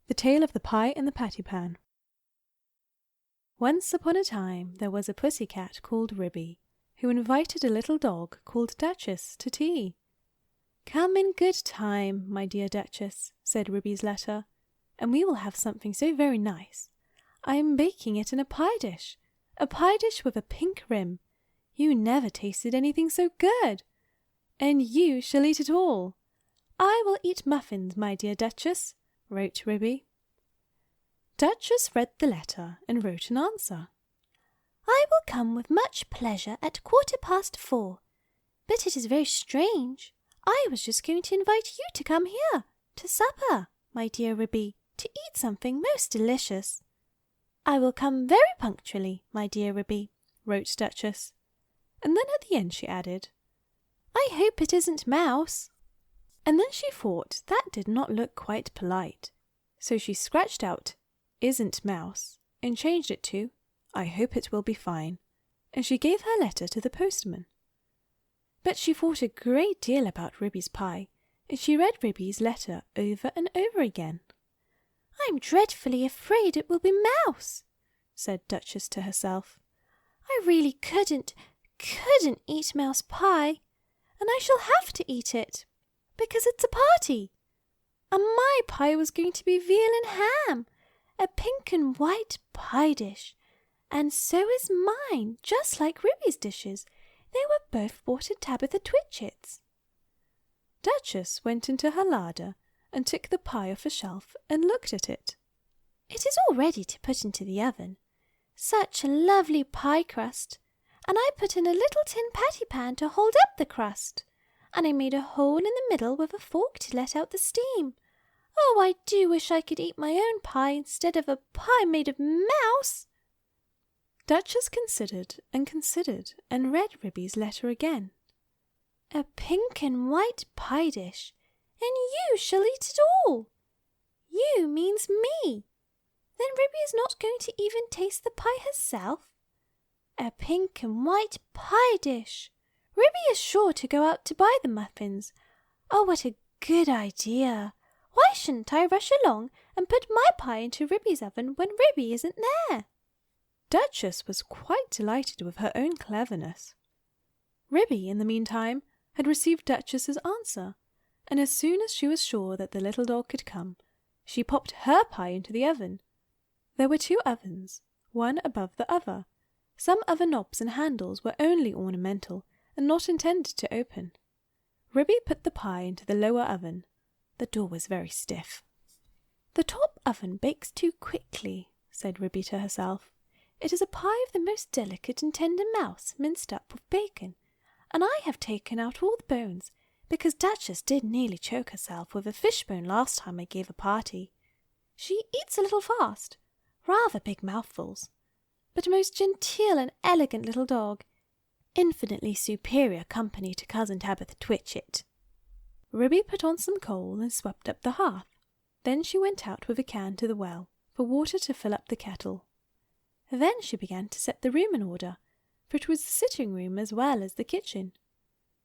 The Tale of the Pie and the Patty Pan. Once upon a time there was a pussy cat called Ribby, who invited a little dog called Duchess to tea. "Come in good time, my dear Duchess," said Ribby's letter, "and we will have something so very nice. I am baking it in a pie dish with a pink rim. You never tasted anything so good, and you shall eat it all." "I will eat muffins, my dear Duchess," wrote Ribby. Duchess read the letter and wrote an answer. "I will come with much pleasure at 4:15. But it is very strange. I was just going to invite you to come here to supper, my dear Ribby, to eat something most delicious." "I will come very punctually, my dear Ribby," wrote Duchess. And then at the end she added, "I hope it isn't Mouse." And then she thought that did not look quite polite, so she scratched out "isn't Mouse" and changed it to "I hope it will be fine," and she gave her letter to the postman. But she thought a great deal about Ribby's pie, and she read Ribby's letter over and over again. "I'm dreadfully afraid it will be Mouse," said Duchess to herself. "I really couldn't eat mouse pie, and I shall have to eat it, because it's a party, and my pie was going to be veal and ham, a pink and white pie dish, and so is mine, just like Ribby's dishes. They were both bought at Tabitha Twitchit's." Duchess went into her larder and took the pie off a shelf and looked at it. "It is all ready to put into the oven. Such a lovely pie crust, and I put in a little tin patty pan to hold up the crust, and I made a hole in the middle with a fork to let out the steam. Oh, I do wish I could eat my own pie instead of a pie made of mouse." Duchess considered and read Ribby's letter again. "A pink and white pie dish, and you shall eat it all. You means me. Then Ribby is not going to even taste the pie herself. A pink and white pie dish. Ribby is sure to go out to buy the muffins. Oh, what a good idea. Why shouldn't I rush along and put my pie into Ribby's oven when Ribby isn't there?" Duchess was quite delighted with her own cleverness. Ribby, in the meantime, had received Duchess's answer, and as soon as she was sure that the little dog could come, she popped her pie into the oven. There were 2 ovens, one above the other. Some of the knobs and handles were only ornamental and not intended to open. Ribby put the pie into the lower oven. The door was very stiff. "The top oven bakes too quickly," said Ribby to herself. "It is a pie of the most delicate and tender mouse minced up with bacon, and I have taken out all the bones, because Duchess did nearly choke herself with a fishbone last time I gave a party. She eats a little fast, rather big mouthfuls, but a most genteel and elegant little dog, infinitely superior company to Cousin Tabitha Twitchit." Ribby put on some coal and swept up the hearth. Then she went out with a can to the well for water to fill up the kettle. Then she began to set the room in order, for it was the sitting room as well as the kitchen.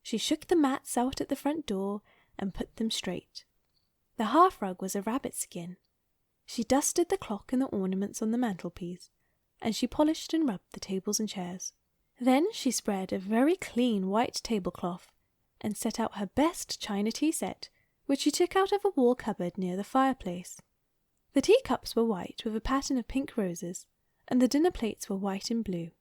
She shook the mats out at the front door and put them straight. The hearth-rug was a rabbit skin. She dusted the clock and the ornaments on the mantelpiece, and she polished and rubbed the tables and chairs. Then she spread a very clean white tablecloth and set out her best china tea set, which she took out of a wall cupboard near the fireplace. The teacups were white with a pattern of pink roses, and the dinner plates were white and blue.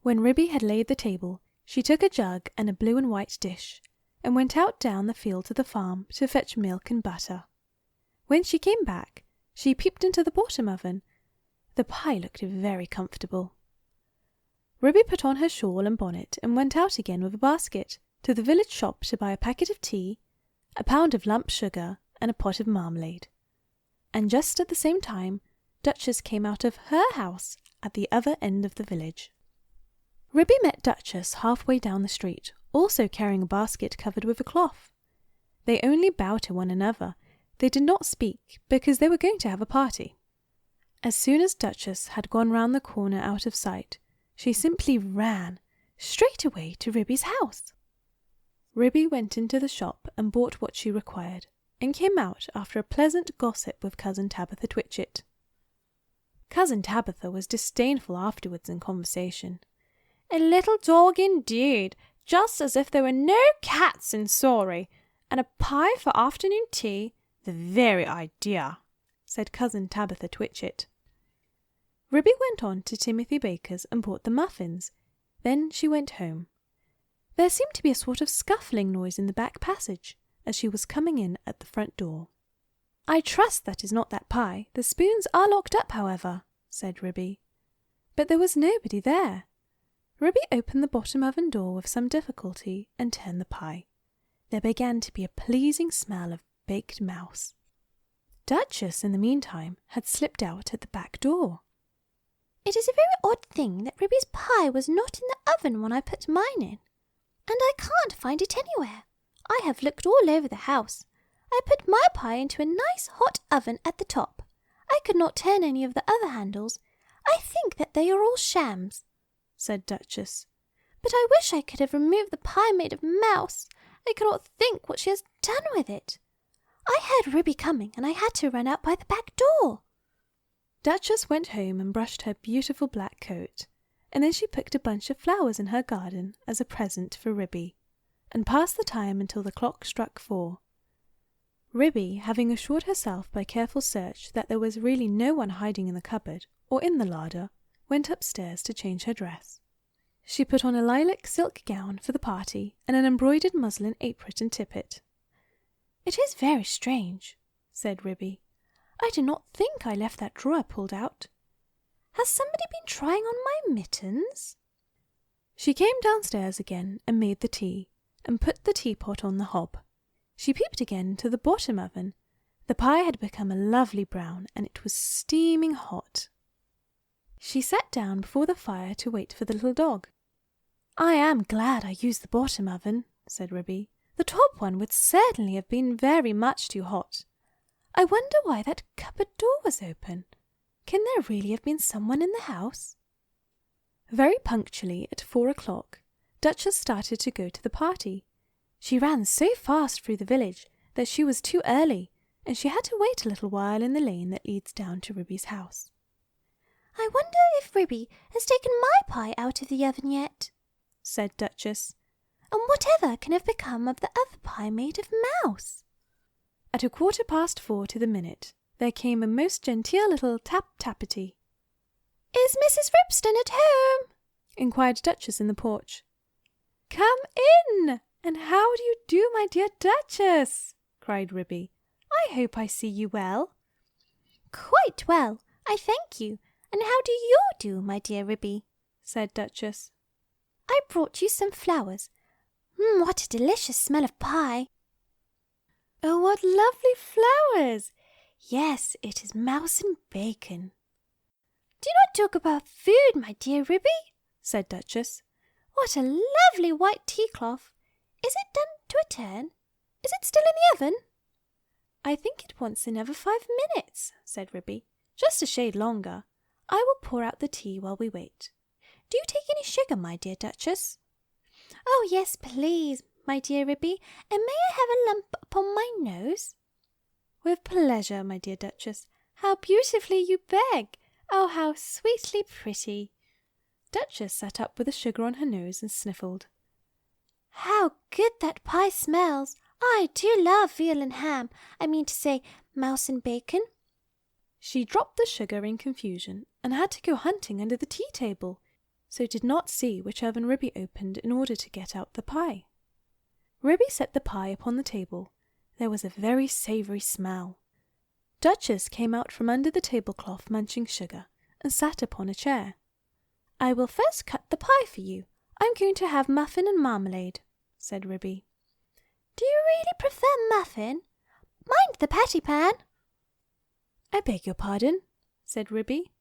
When Ribby had laid the table, she took a jug and a blue and white dish, and went out down the field to the farm to fetch milk and butter. When she came back, she peeped into the bottom oven. The pie looked very comfortable. Ribby put on her shawl and bonnet and went out again with a basket to the village shop to buy a packet of tea, a pound of lump sugar, and a pot of marmalade. And just at the same time, Duchess came out of her house at the other end of the village. Ribby met Duchess halfway down the street, also carrying a basket covered with a cloth. They only bowed to one another. They did not speak, because they were going to have a party. As soon as Duchess had gone round the corner out of sight, she simply ran straight away to Ribby's house. Ribby went into the shop and bought what she required, and came out after a pleasant gossip with Cousin Tabitha Twitchit. Cousin Tabitha was disdainful afterwards in conversation. "A little dog indeed, just as if there were no cats in Sawrey, and a pie for afternoon tea. The very idea," said Cousin Tabitha Twitchit. Ribby went on to Timothy Baker's and bought the muffins. Then she went home. There seemed to be a sort of scuffling noise in the back passage as she was coming in at the front door. "I trust that is not that pie. The spoons are locked up, however," said Ribby. But there was nobody there. Ribby opened the bottom oven door with some difficulty and turned the pie. There began to be a pleasing smell of baked mouse. Duchess, in the meantime, had slipped out at the back door. "It is a very odd thing that Ribby's pie was not in the oven when I put mine in, and I can't find it anywhere. I have looked all over the house. I put my pie into a nice hot oven at the top. I could not turn any of the other handles. I think that they are all shams," said Duchess. "But I wish I could have removed the pie made of mouse. I cannot think what she has done with it. I heard Ribby coming, and I had to run out by the back door." Duchess went home and brushed her beautiful black coat, and then she picked a bunch of flowers in her garden as a present for Ribby, and passed the time until the clock struck 4. Ribby, having assured herself by careful search that there was really no one hiding in the cupboard or in the larder, went upstairs to change her dress. She put on a lilac silk gown for the party and an embroidered muslin apron and tippet. "It is very strange," said Ribby. "I do not think I left that drawer pulled out. Has somebody been trying on my mittens?" She came downstairs again and made the tea, and put the teapot on the hob. She peeped again into the bottom oven. The pie had become a lovely brown, and it was steaming hot. She sat down before the fire to wait for the little dog. "I am glad I used the bottom oven," said Ribby. "The top one would certainly have been very much too hot. I wonder why that cupboard door was open. Can there really have been someone in the house?" Very punctually at 4 o'clock, Duchess started to go to the party. She ran so fast through the village that she was too early, and she had to wait a little while in the lane that leads down to Ribby's house. "I wonder if Ribby has taken my pie out of the oven yet," said Duchess. "And whatever can have become of the other pie made of mouse?" At 4:15 to the minute, there came a most genteel little tap-tappity. "Is Mrs. Ribston at home?" inquired Duchess in the porch. "Come in, and how do you do, my dear Duchess?" cried Ribby. "I hope I see you well." "Quite well, I thank you. And how do you do, my dear Ribby?" said Duchess. "I brought you some flowers. What a delicious smell of pie!" "Oh, what lovely flowers! Yes, it is mouse and bacon." "Do not talk about food, my dear Ribby," said Duchess. "What a lovely white tea-cloth! Is it done to a turn? Is it still in the oven?" "I think it wants another 5 minutes," said Ribby. "Just a shade longer. I will pour out the tea while we wait. Do you take any sugar, my dear Duchess?" "Oh, yes, please, my dear Ribby, and may I have a lump upon my nose?" "With pleasure, my dear Duchess. How beautifully you beg! Oh, how sweetly pretty!" Duchess sat up with the sugar on her nose and sniffled. "How good that pie smells! I do love veal and ham. I mean to say, mouse and bacon." She dropped the sugar in confusion and had to go hunting under the tea table, so did not see which oven Ribby opened in order to get out the pie. Ribby set the pie upon the table. There was a very savoury smell. Duchess came out from under the tablecloth munching sugar and sat upon a chair. "I will first cut the pie for you. I'm going to have muffin and marmalade," said Ribby. "Do you really prefer muffin? Mind the patty pan." "I beg your pardon," said Ribby.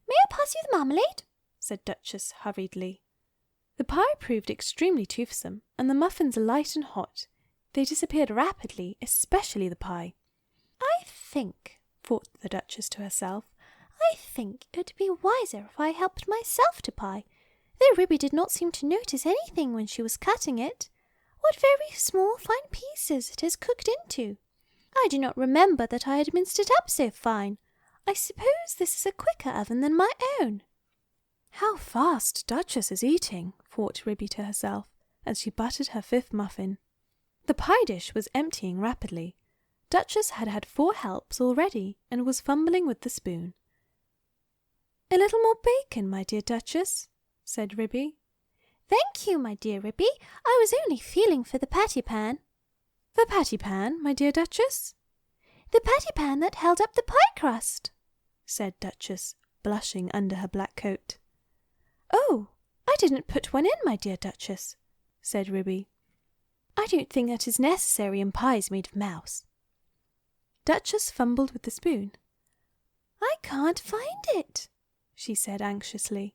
"May I pass you the marmalade?" said Duchess hurriedly. The pie proved extremely toothsome, and the muffins light and hot. They disappeared rapidly, especially the pie. "I think," thought the Duchess to herself, "I think it would be wiser if I helped myself to pie, though Ribby did not seem to notice anything when she was cutting it. What very small fine pieces it is cooked into! I do not remember that I had minced it up so fine. I suppose this is a quicker oven than my own." "How fast Duchess is eating," thought Ribby to herself, as she buttered her 5th muffin. The pie dish was emptying rapidly. Duchess had had 4 helps already and was fumbling with the spoon. "A little more bacon, my dear Duchess," said Ribby. "Thank you, my dear Ribby. I was only feeling for the patty pan." "The patty pan, my dear Duchess?" "The patty pan that held up the pie crust," said Duchess, blushing under her black coat. "Oh, I didn't put one in, my dear Duchess," said Ribby. "I don't think that is necessary in pies made of mouse." Duchess fumbled with the spoon. "I can't find it," she said anxiously.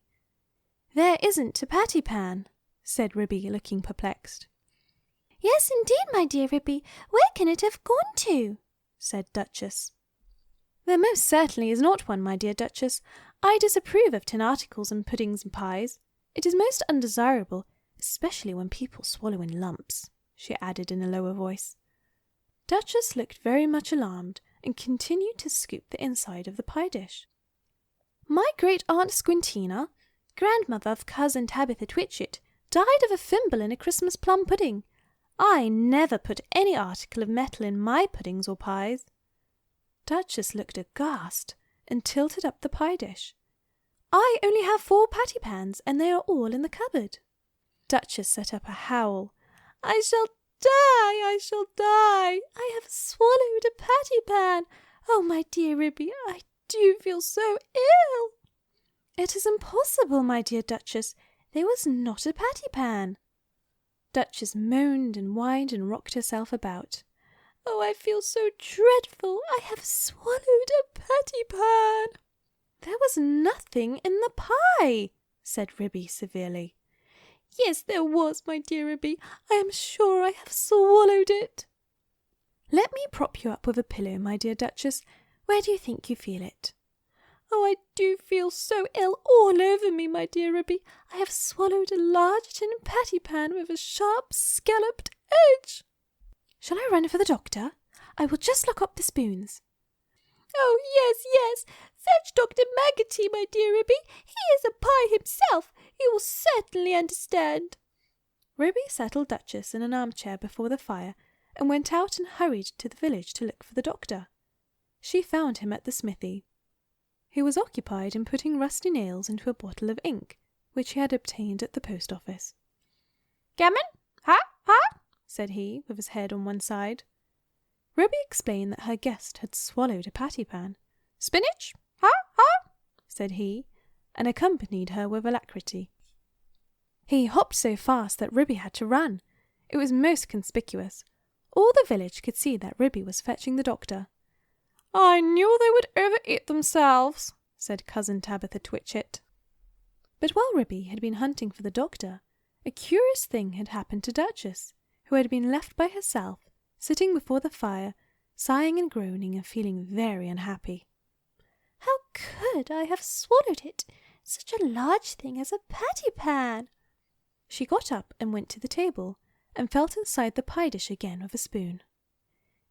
"There isn't a patty pan," said Ribby, looking perplexed. "Yes, indeed, my dear Ribby. Where can it have gone to?" said Duchess. "There most certainly is not one, my dear Duchess. I disapprove of tin articles in puddings and pies. It is most undesirable, especially when people swallow in lumps," she added in a lower voice. Duchess looked very much alarmed and continued to scoop the inside of the pie dish. "My great-aunt Squintina, grandmother of cousin Tabitha Twitchit, died of a thimble in a Christmas plum pudding. I never put any article of metal in my puddings or pies." Duchess looked aghast and tilted up the pie dish. "I only have 4 patty pans, and they are all in the cupboard." Duchess set up a howl. "I shall die! I shall die! I have swallowed a patty pan! Oh, my dear Ribby, I do feel so ill!" "It is impossible, my dear Duchess. There was not a patty pan." Duchess moaned and whined and rocked herself about. "Oh, I feel so dreadful! I have swallowed a patty pan!" "There was nothing in the pie," said Ribby severely. "Yes, there was, my dear Ribby. I am sure I have swallowed it." "Let me prop you up with a pillow, my dear Duchess. Where do you think you feel it?" "Oh, I do feel so ill all over me, my dear Ribby. I have swallowed a large tin patty pan with a sharp scalloped edge." "Shall I run for the doctor? I will just lock up the spoons." "Oh, yes, yes. Fetch Dr. Maggotty, my dear Ribby. He is a pie himself. He will certainly understand." Ribby settled Duchess in an armchair before the fire and went out and hurried to the village to look for the doctor. She found him at the smithy. He was occupied in putting rusty nails into a bottle of ink, which he had obtained at the post office. "Gammon? Ha? Ha?" said he, with his head on one side. Ribby explained that her guest had swallowed a patty pan. "Spinach? Ha? Ha?" said he, and accompanied her with alacrity. He hopped so fast that Ribby had to run. It was most conspicuous. All the village could see that Ribby was fetching the doctor. "I knew they would overeat themselves," said cousin Tabitha Twitchit. But while Ribby had been hunting for the doctor, a curious thing had happened to Duchess, who had been left by herself, sitting before the fire, sighing and groaning and feeling very unhappy. "How could I have swallowed it? Such a large thing as a patty pan!" She got up and went to the table, and felt inside the pie dish again with a spoon.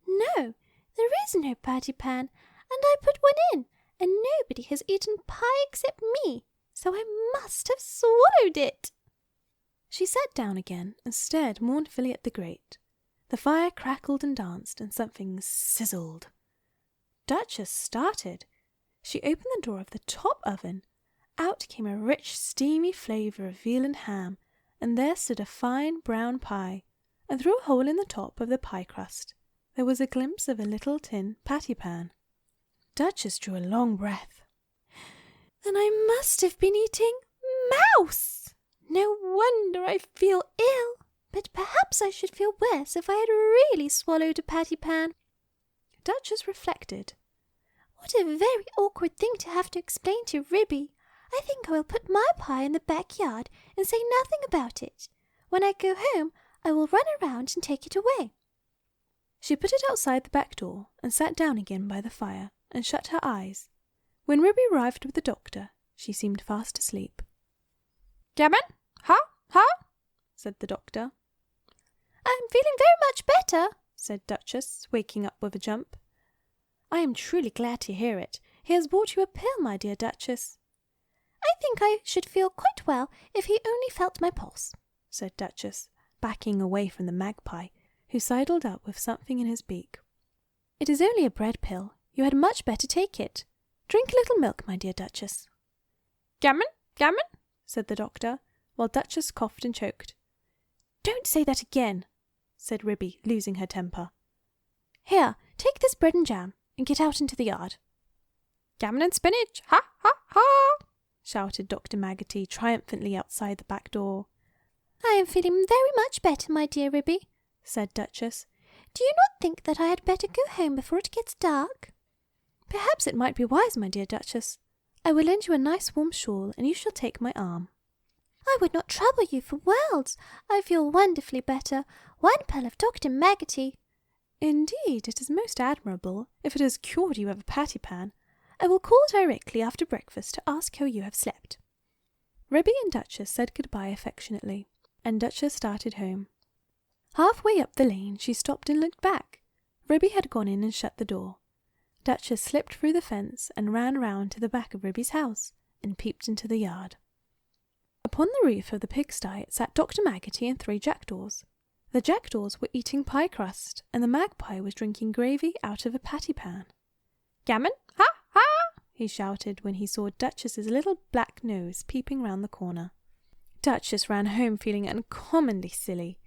"No, there is no patty pan, and I put one in, and nobody has eaten pie except me, so I must have swallowed it." She sat down again and stared mournfully at the grate. The fire crackled and danced, and something sizzled. Duchess started. She opened the door of the top oven. Out came a rich, steamy flavour of veal and ham, and there stood a fine brown pie, and through a hole in the top of the pie crust there was a glimpse of a little tin patty pan. Duchess drew a long breath. "Then I must have been eating mouse! No wonder I feel ill. But perhaps I should feel worse if I had really swallowed a patty pan." Duchess reflected. "What a very awkward thing to have to explain to Ribby. I think I will put my pie in the backyard and say nothing about it. When I go home, I will run around and take it away." She put it outside the back door and sat down again by the fire and shut her eyes. When Ribby arrived with the doctor, she seemed fast asleep. "Gammon? Ha? Ha?" said the doctor. "I am feeling very much better," said Duchess, waking up with a jump. "I am truly glad to hear it. He has brought you a pill, my dear Duchess." "I think I should feel quite well if he only felt my pulse," said Duchess, backing away from the magpie, who sidled up with something in his beak. "It is only a bread pill. You had much better take it. Drink a little milk, my dear Duchess." "Gammon, gammon," said the doctor, while Duchess coughed and choked. "Don't say that again," said Ribby, losing her temper. "Here, take this bread and jam, and get out into the yard." "Gammon and spinach, ha, ha, ha!" shouted Dr. Maggotty triumphantly outside the back door. "I am feeling very much better, my dear Ribby," said Duchess. "Do you not think that I had better go home before it gets dark?" "Perhaps it might be wise, my dear Duchess. I will lend you a nice warm shawl, and you shall take my arm." "I would not trouble you for worlds. I feel wonderfully better. One pill of Dr. Maggotty." "Indeed, it is most admirable, if it has cured you of a patty-pan. I will call directly after breakfast to ask how you have slept." Ribby and Duchess said goodbye affectionately, and Duchess started home. Halfway up the lane she stopped and looked back. Ribby had gone in and shut the door. Duchess slipped through the fence and ran round to the back of Ribby's house and peeped into the yard. Upon the roof of the pigsty sat Dr. Maggotty and 3 jackdaws. The jackdaws were eating pie crust, and the magpie was drinking gravy out of a patty-pan. "Gammon, ha, ha!" he shouted when he saw Duchess's little black nose peeping round the corner. Duchess ran home feeling uncommonly silly.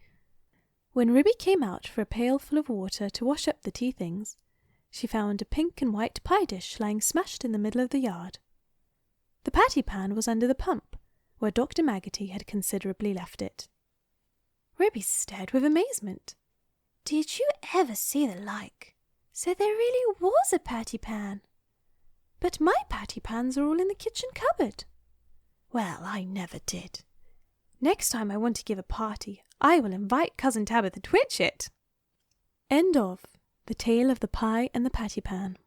When Ribby came out for a pailful of water to wash up the tea things, she found a pink and white pie dish lying smashed in the middle of the yard. The patty-pan was under the pump, where Dr. Maggotty had considerately left it. Ribby stared with amazement. Did you ever see the like? So there really was a patty-pan. But my patty-pans are all in the kitchen cupboard. Well, I never did. Next time I want to give a party, I will invite Cousin Tabitha Twitchit. End of The Tale of the Pie and the Patty-Pan.